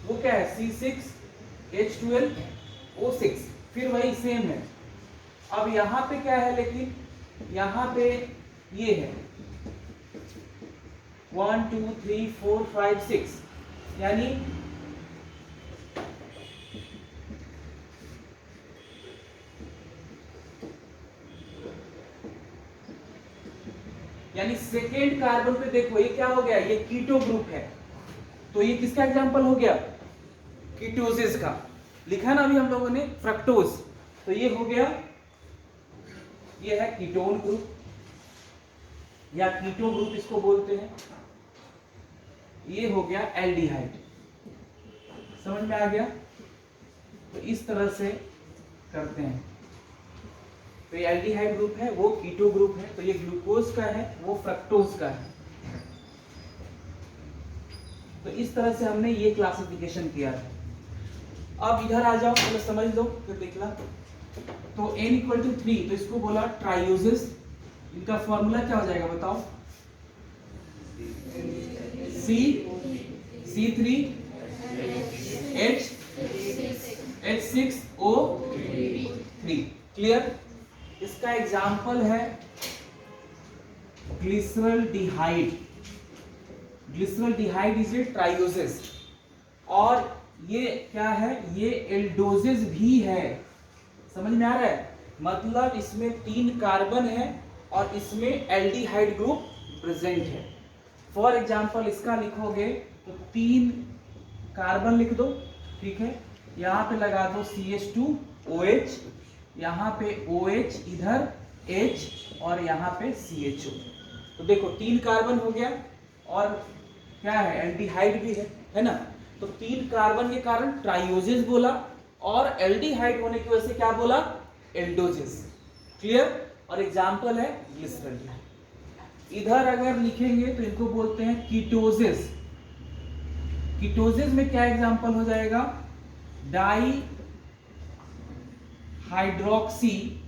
वो क्या है C6H12O6, फिर वही सेम है। अब यहाँ पे क्या है, लेकिन यहाँ पे ये है 1 2 3 4 5 6, यानी सेकेंड कार्बन पे देखो ये क्या हो गया, ये कीटो ग्रुप है। तो ये किसका एग्जांपल हो गया, कीटोसिस का। लिखा ना अभी हम लोगों ने फ्रक्टोज, तो ये हो गया, ये है कीटोन ग्रुप या कीटो ग्रुप इसको बोलते हैं। ये हो गया एल्डिहाइड, समझ में आ गया। तो इस तरह से करते हैं। तो ये एल्डिहाइड ग्रुप है, वो कीटो ग्रुप है। तो ये ग्लूकोज का है, वो फ्रक्टोज का है। तो इस तरह से हमने ये क्लासिफिकेशन किया है। अब इधर आ जाओ, पहले समझ लो फिर देखना। तो N=3, तो इसको बोला ट्राइयोसिस। इनका फॉर्मूला क्या हो जाएगा बताओ, C3H6O3। क्लियर। इसका एग्जाम्पल है glyceraldehyde. Glyceraldehyde is a triose. और ये क्या है, ये एल्डोजेस भी है। समझ में आ रहा है, मतलब इसमें 3 कार्बन है और इसमें एल्डिहाइड ग्रुप प्रेजेंट है। फॉर एग्जाम्पल इसका लिखोगे तो 3 कार्बन लिख दो, ठीक है। यहाँ पे लगा दो CH2OH, यहाँ पे OH, इधर H और यहाँ पे CHO। तो देखो 3 कार्बन हो गया और क्या है, एल्डिहाइड भी है ना। तो 3 कार्बन के कारण ट्राइयोसिस बोला और एल्डिहाइड होने की वजह से क्या बोला, एल्डोजिस। क्लियर। और एग्जाम्पल है ग्लिसरल्डिहाइड। इधर अगर लिखेंगे तो इनको बोलते हैं कीटोसिस। कीटोसिस में क्या एग्जाम्पल हो जाएगा, डाई हाइड्रोक्सी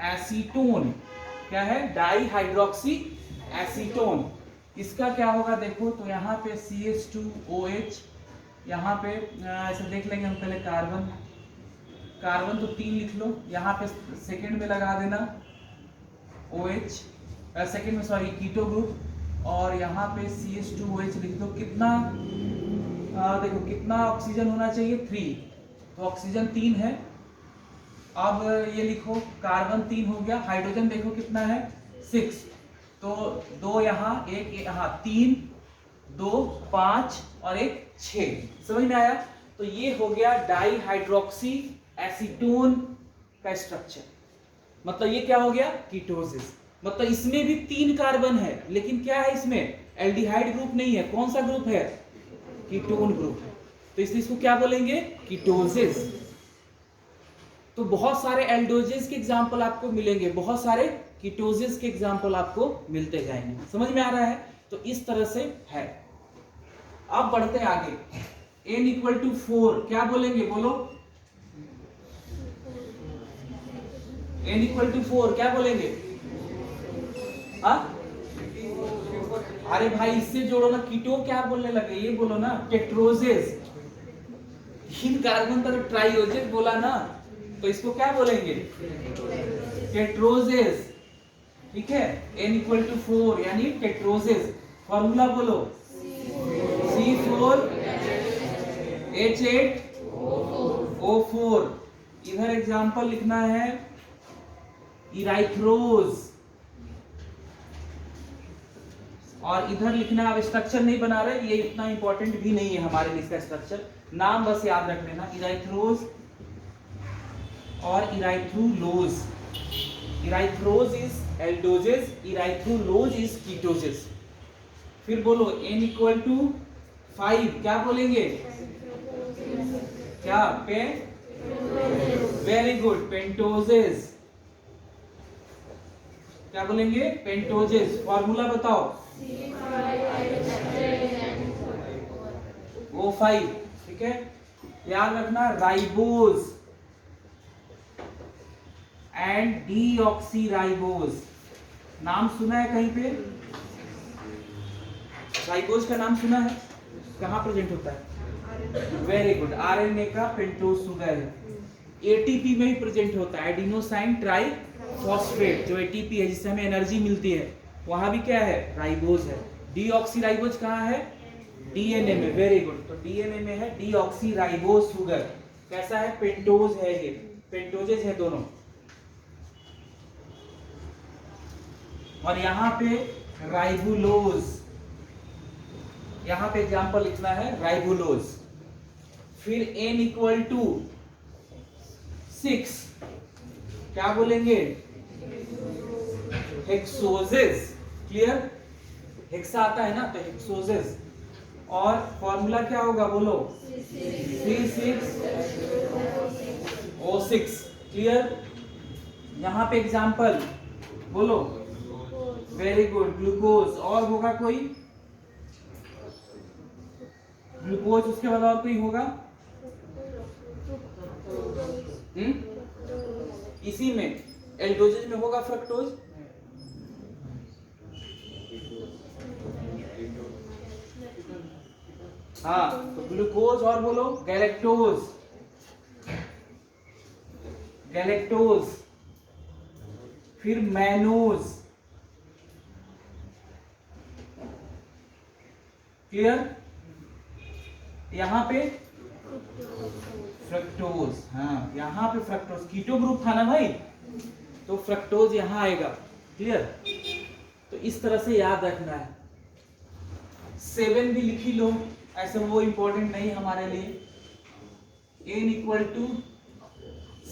एसीटोन। क्या है, डाई हाइड्रोक्सी एसीटोन। इसका क्या होगा देखो, तो यहाँ पे CH2OH, यहाँ पे ऐसे देख लेंगे हम पहले कार्बन तो 3 लिख लो, यहाँ पे सेकंड में लगा देना OH, सेकंड में सॉरी कीटो ग्रुप, और यहाँ पे CH2OH लिख दो। कितना देखो कितना ऑक्सीजन होना चाहिए, 3, तो ऑक्सीजन 3 है। अब ये लिखो कार्बन 3 हो गया, हाइड्रोजन देखो कितना है 6, तो 2 यहाँ 1 यहाँ 3, 2 5 और 1 6। समझ में आया। तो ये हो गया डाई हाइड्रोक्सी एसीटोन का स्ट्रक्चर। मतलब ये क्या हो गया, कीटोसिस। मतलब इसमें भी 3 कार्बन है, लेकिन क्या है इसमें, एल्डिहाइड ग्रुप नहीं है। कौन सा ग्रुप है, कीटोन ग्रुप है। तो इसलिए इसको क्या बोलेंगे, कीटोसिस। तो बहुत सारे एल्डोजेस के एग्जाम्पल आपको मिलेंगे, बहुत सारे कीटोसिस के एग्जाम्पल आपको मिलते जाएंगे। समझ में आ रहा है। तो इस तरह से है। अब बढ़ते हैं आगे। N=4 क्या बोलेंगे, बोलो N=4 क्या बोलेंगे। हाँ, अरे भाई इससे जोड़ो ना, कीटो क्या बोलने लगे, ये बोलो ना टेट्रोजेस। 3 कार्बन तो ट्राइयोजेस बोला ना, तो इसको क्या बोलेंगे, टेट्रोजेस। ठीक है, N=4 यानी टेट्रोजेस। फॉर्मूला बोलो C4H8O4। इधर एग्जाम्पल लिखना है इराइथ्रोज, और इधर लिखना, अब स्ट्रक्चर नहीं बना रहे, ये इतना इंपॉर्टेंट भी नहीं है हमारे लिए इसका स्ट्रक्चर, नाम बस याद रख लेना, इराइथ्रोज और इराइथ्रोलोज। इराइथ्रोज इज एल्डोजेस, इराइथ्रोलोज इज कीटोजेस। फिर बोलो N=5 क्या बोलेंगे, क्या पे, वेरी गुड, पेंटोजेस। क्या बोलेंगे, पेंटोजेस। फॉर्मूला बताओ O5। ठीक है, याद रखना राइबोज एंड डीऑक्सीराइबोज। नाम सुना है कहीं पे, राइबोज का नाम सुना है, कहाँ प्रेजेंट होता है, वेरी गुड, आरएनए का पेंटोज शुगर है। एटीपी में ही प्रेजेंट होता है, एडिनोसाइन ट्राई फॉस्फेट, जो एटीपी है जिससे हमें एनर्जी मिलती है, वहां भी क्या है, राइबोज है। डीऑक्सीराइबोज कहाँ है, डीएनए में। वेरी गुड, तो डीएनए में है डीऑक्सीराइबोज शुगर। कैसा है, पेंटोज है, ये पेंटोजेज है दोनों। और यहाँ पे राइबुलोज, यहाँ पे एग्जांपल लिखना है राइबुलोज। फिर n इक्वल टू 6 क्या बोलेंगे, हेक्सोजेस। क्लियर, हेक्सा आता है ना, तो हेक्सोजेस। और फॉर्मूला क्या होगा बोलो, C6O6। क्लियर, यहाँ पे एग्जांपल बोलो, वेरी गुड, ग्लूकोज। और होगा कोई ग्लूकोज, उसके बाद और कोई होगा, इसी में एल्डोजेज में होगा फ्रक्टोज। हाँ, तो ग्लूकोज, और बोलो गैलेक्टोज, गैलेक्टोज। फिर मैनोज। क्लियर, यहाँ पे फ्रक्टोज। हाँ, यहाँ पे फ्रक्टोज, कीटो ग्रुप था ना भाई, तो फ्रक्टोज यहाँ आएगा। क्लियर, तो इस तरह से याद रखना है। 7 भी लिखी लो, ऐसे वो इंपॉर्टेंट नहीं हमारे लिए। n इक्वल टू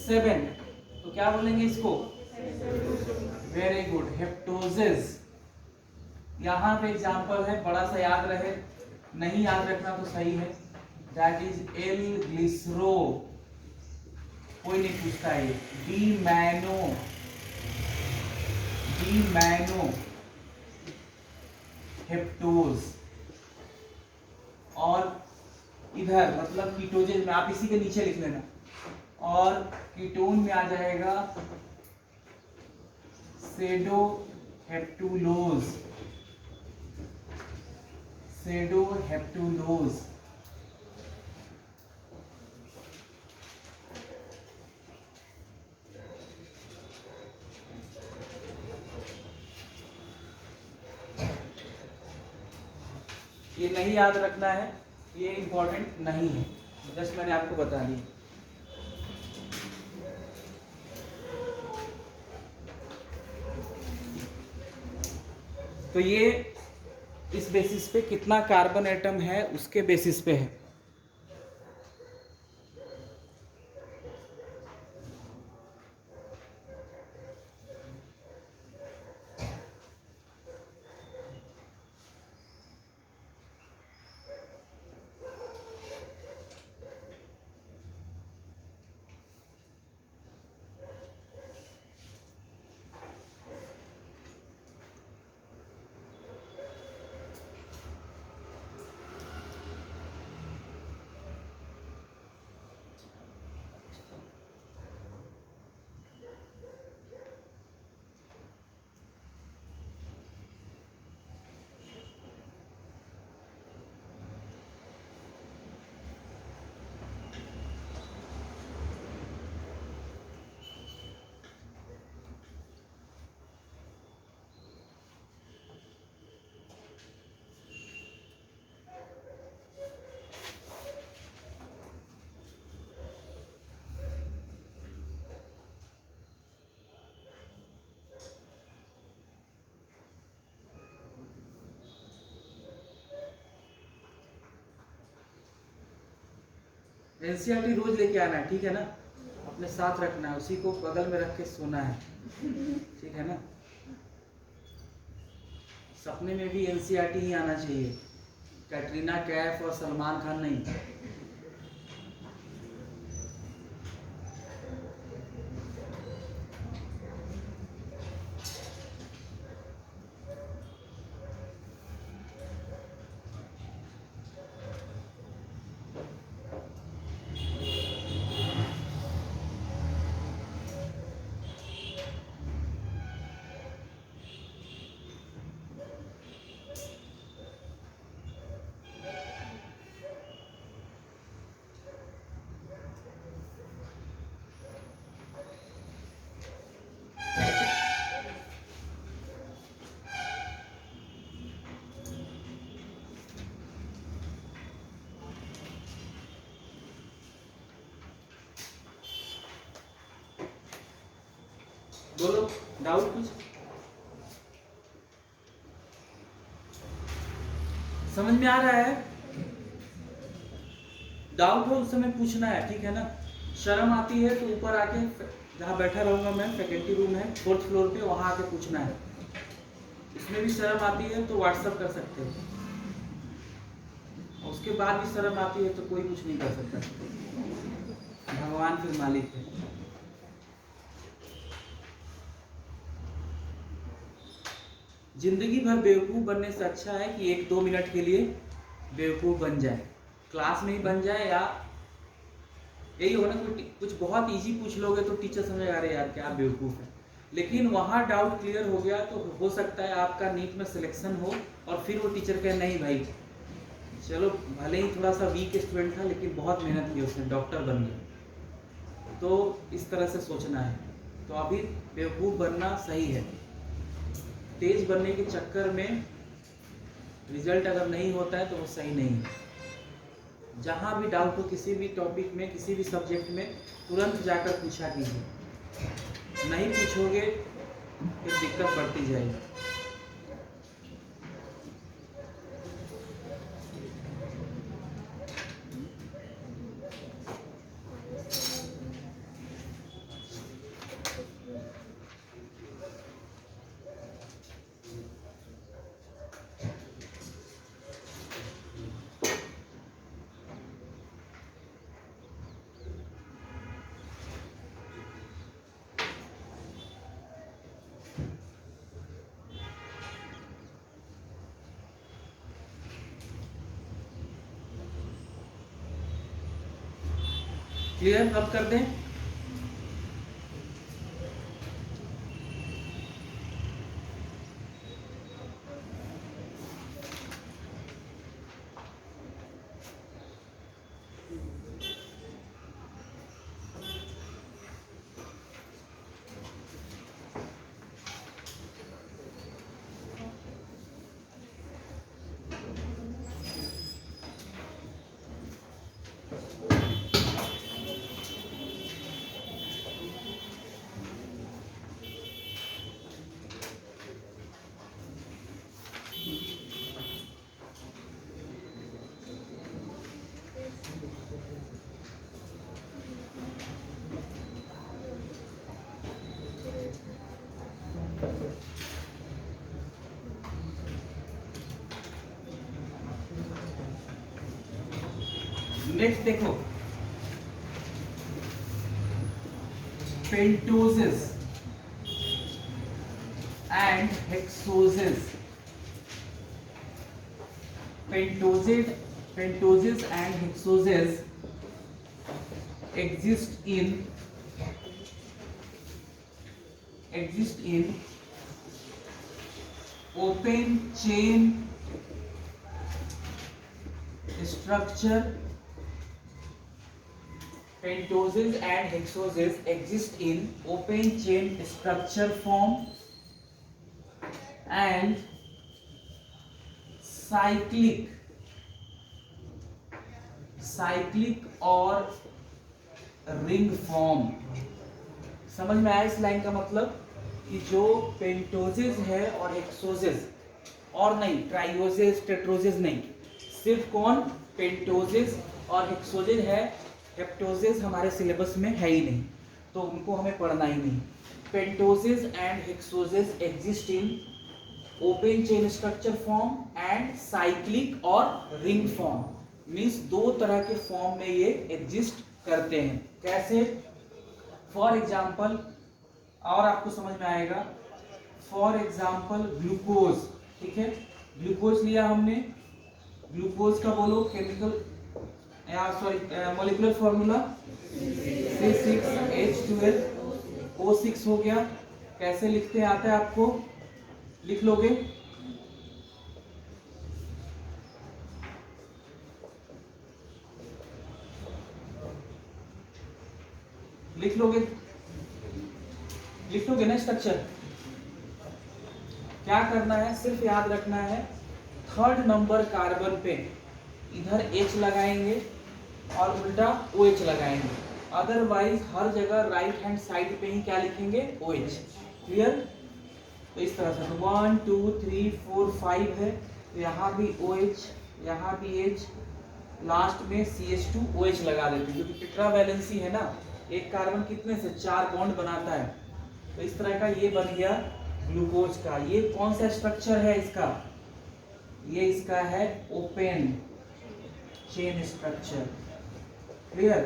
7, तो क्या बोलेंगे इसको, वेरी गुड, हेप्टोजेस। यहाँ पे एग्जांपल है, बड़ा सा याद रहे, नहीं याद रखना तो सही है, दैट इज एल ग्लिसरो, कोई नहीं पूछता है। D manno, D mannoheptose. और इधर मतलब कीटोजेन में, आप इसी के नीचे लिख लेना, और कीटोन में आ जाएगा सेडो हेप्टुलोज, सेडो हेप्टुलोज। ये नहीं याद रखना है, ये इंपॉर्टेंट नहीं है, जस्ट मैंने आपको बता दी। तो ये इस बेसिस पे कितना कार्बन एटम है उसके बेसिस पे है। एनसीईआरटी रोज लेके आना है, ठीक है ना, अपने साथ रखना है, उसी को बगल में रख के सोना है, ठीक है ना। सपने में भी एनसीईआरटी ही आना चाहिए, कैटरीना कैफ और सलमान खान नहीं। बोलो डाउट कुछ समझ में आ रहा है? डाउट हो उस समय पूछना है, ठीक है ना? शर्म आती है तो ऊपर आके जहाँ बैठा रहूंगा मैं, फैकल्टी रूम है 4th फ्लोर पे, वहां आके पूछना है। उसमें भी शर्म आती है तो व्हाट्सअप कर सकते हो, उसके बाद भी शर्म आती है तो कोई कुछ नहीं कर सकता, भगवान फिर मालिक है। जिंदगी भर बेवकूफ़ बनने से अच्छा है कि 1-2 मिनट के लिए बेवकूफ़ बन जाए, क्लास में ही बन जाए, या यही होगा ना, कुछ बहुत इजी पूछ लोगे तो टीचर समझेगा अरे यार क्या बेवकूफ़ है, लेकिन वहाँ डाउट क्लियर हो गया तो हो सकता है आपका नीट में सिलेक्शन हो और फिर वो टीचर कहे नहीं भाई चलो भले ही थोड़ा सा वीक स्टूडेंट था लेकिन बहुत मेहनत की उसने, डॉक्टर बन गया। तो इस तरह से सोचना है। तो अभी बेवकूफ़ बनना सही है, तेज बनने के चक्कर में रिजल्ट अगर नहीं होता है तो वो सही नहीं है। जहाँ भी डाउट हो किसी भी टॉपिक में, किसी भी सब्जेक्ट में, तुरंत जाकर पूछा कीजिए, नहीं पूछोगे फिर दिक्कत बढ़ती जाएगी। क्लियर? अब कर दें? नेक्स्ट देखो, पेंटोजेस and hexoses. पेंटोजेस and hexoses exist in open chain structure. Pentoses and hexoses exist in open chain structure form and cyclic और रिंग फॉर्म। समझ में आया इस लाइन का मतलब कि जो पेंटोजेस है और हेक्सोजेस, और नहीं ट्राइओजेस टेट्रोजेस नहीं, सिर्फ कौन पेंटोजेस और हेक्सोजेस है, हेप्टोजेस हमारे सिलेबस में है ही नहीं तो उनको हमें पढ़ना ही नहीं। पेंटोजेस and hexoses exist in open chain structure form and cyclic और रिंग फॉर्म, मीन्स दो तरह के फॉर्म में ये एग्जिस्ट करते हैं। कैसे? फॉर एग्जाम्पल, और आपको समझ में आएगा, फॉर एग्जाम्पल ग्लूकोज, ठीक है, ग्लूकोज लिया हमने, ग्लूकोज का बोलो केमिकल मॉलिक्यूलर फॉर्मूला C6H12O6 हो गया। कैसे लिखते हैं आता है आपको? लिख लोगे? लिख लोगे ना स्ट्रक्चर? क्या करना है, सिर्फ याद रखना है 3rd नंबर कार्बन पे इधर H लगाएंगे और उल्टा OH लगाएंगे, अदरवाइज हर जगह राइट हैंड साइड पे ही क्या लिखेंगे? OH। क्लियर? तो इस तरह से 1 2 3 4 5 है, तो यहाँ भी OH, यहाँ भी H, लास्ट में CH2OH लगा देते हैं, क्योंकि टेट्रा वैलेंसी है ना, एक कार्बन कितने से 4 बॉन्ड बनाता है। तो इस तरह का ये बन गया ग्लूकोज का। ये कौन सा स्ट्रक्चर है इसका? ये इसका है open chain structure. Clear?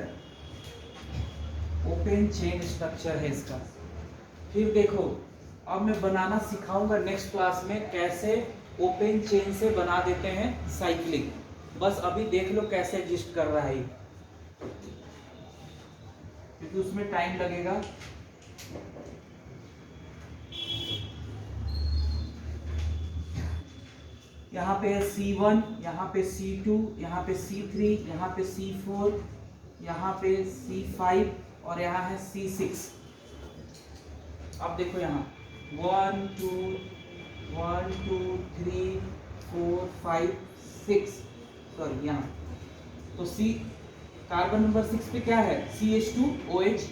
Open chain structure है इसका। फिर देखो, अब मैं बनाना सिखाऊंगा नेक्स्ट क्लास में कैसे ओपन चेन से बना देते हैं साइक्लिक। बस अभी देख लो कैसे एग्जिस्ट कर रहा है, क्योंकि उसमें टाइम लगेगा। यहाँ पे है C1, यहाँ पे C2, यहाँ पे C3, यहाँ पे C4, यहाँ पे C5 और यहाँ है C6। अब देखो यहाँ 1 2 3 4 5 6, सॉरी यहाँ तो C कार्बन नंबर 6 पे क्या है? CH2OH,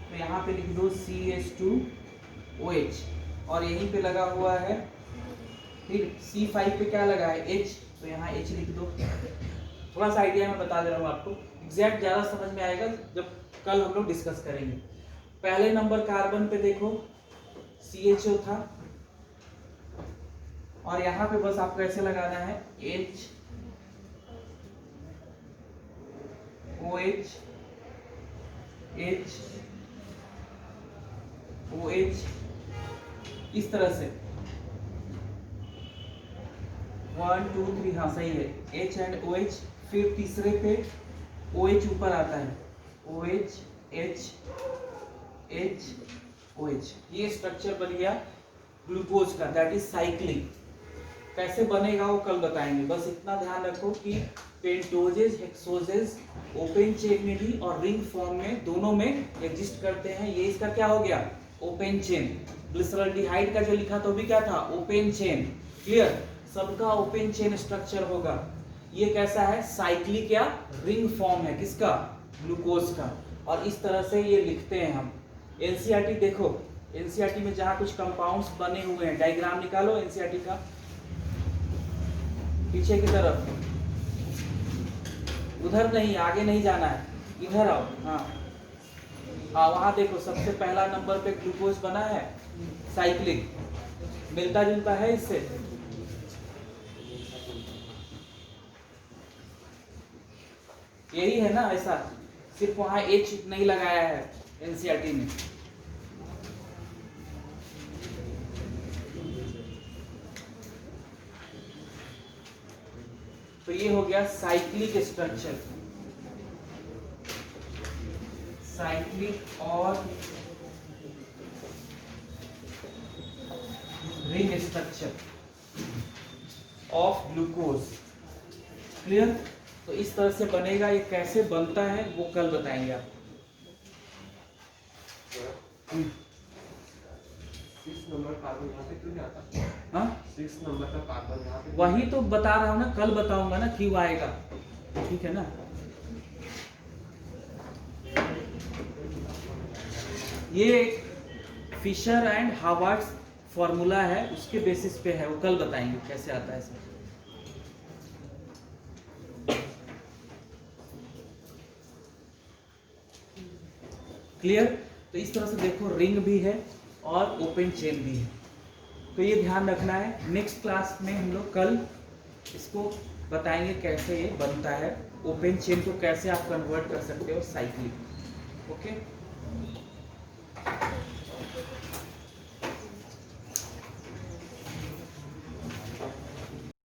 तो यहाँ पे लिख दो CH2OH और यहीं पे लगा हुआ है। फिर C5 पे क्या लगा है? H, तो यहाँ H लिख दो। थोड़ा सा आइडिया मैं बता दे रहा हूँ आपको, एग्जैक्ट ज़्यादा समझ में आएगा जब कल हम लोग डिस्कस करेंगे। पहले नंबर कार्बन पे देखो CHO था और यहाँ पे बस आपको ऐसे लगाना है H OH H OH, इस तरह से 1 2 3, हाँ सही है, H एंड OH। फिर तीसरे पे OH ऊपर आता है, OH H H OH। ये स्ट्रक्चर बन गया ग्लूकोज का, दैट इज साइक्लिक। कैसे बनेगा वो कल बताएंगे। बस इतना ध्यान रखो कि पेंटोजेज हेक्सोजेज ओपन चेन में भी और रिंग फॉर्म में दोनों में एग्जिस्ट करते हैं। ये इसका क्या हो गया? Open chain. ग्लिसरॉल्डिहाइड का जो लिखा तो भी क्या था? Open chain. क्लियर? सबका ओपन चेन स्ट्रक्चर होगा। ये कैसा है? साइक्लिक या रिंग फॉर्म है, किसका? ग्लूकोज का। और इस तरह से ये लिखते हैं हम। एनसीईआरटी देखो, एनसीईआरटी में जहां कुछ कंपाउंड्स बने हुए हैं, डायग्राम निकालो एनसीईआरटी का, पीछे की तरफ, उधर नहीं, आगे नहीं जाना है, इधर आओ। हाँ हाँ, वहां देखो सबसे पहला नंबर पे ग्लूकोज बना है, साइक्लिक, मिलता जुलता है इससे। यही है ना ऐसा, सिर्फ वहां H नहीं लगाया है एनसीईआरटी में। तो ये हो गया साइक्लिक स्ट्रक्चर, साइक्लिक और ring structure of glucose. Clear? तो इस तरह से बनेगा। ये कैसे बनता है वो कल बताएंगे आप। 6 नंबर कार्बन यहाँ पे क्यों नहीं आता? हाँ, 6 नंबर का कार्बन यहाँ पे वही तो बता रहा हूँ ना, कल बताऊंगा ना क्यों आएगा। ठीक है ना? ये फिशर एंड हावर्ड्स फॉर्मूला है, उसके बेसिस पे है, वो कल बताएंगे कैसे आता है सर। क्लियर? तो इस तरह से देखो, रिंग भी है और ओपन चेन भी है। तो ये ध्यान रखना है। नेक्स्ट क्लास में हम लोग कल इसको बताएंगे कैसे ये बनता है, ओपन चेन को कैसे आप कन्वर्ट कर सकते हो साइक्लिक। ओके।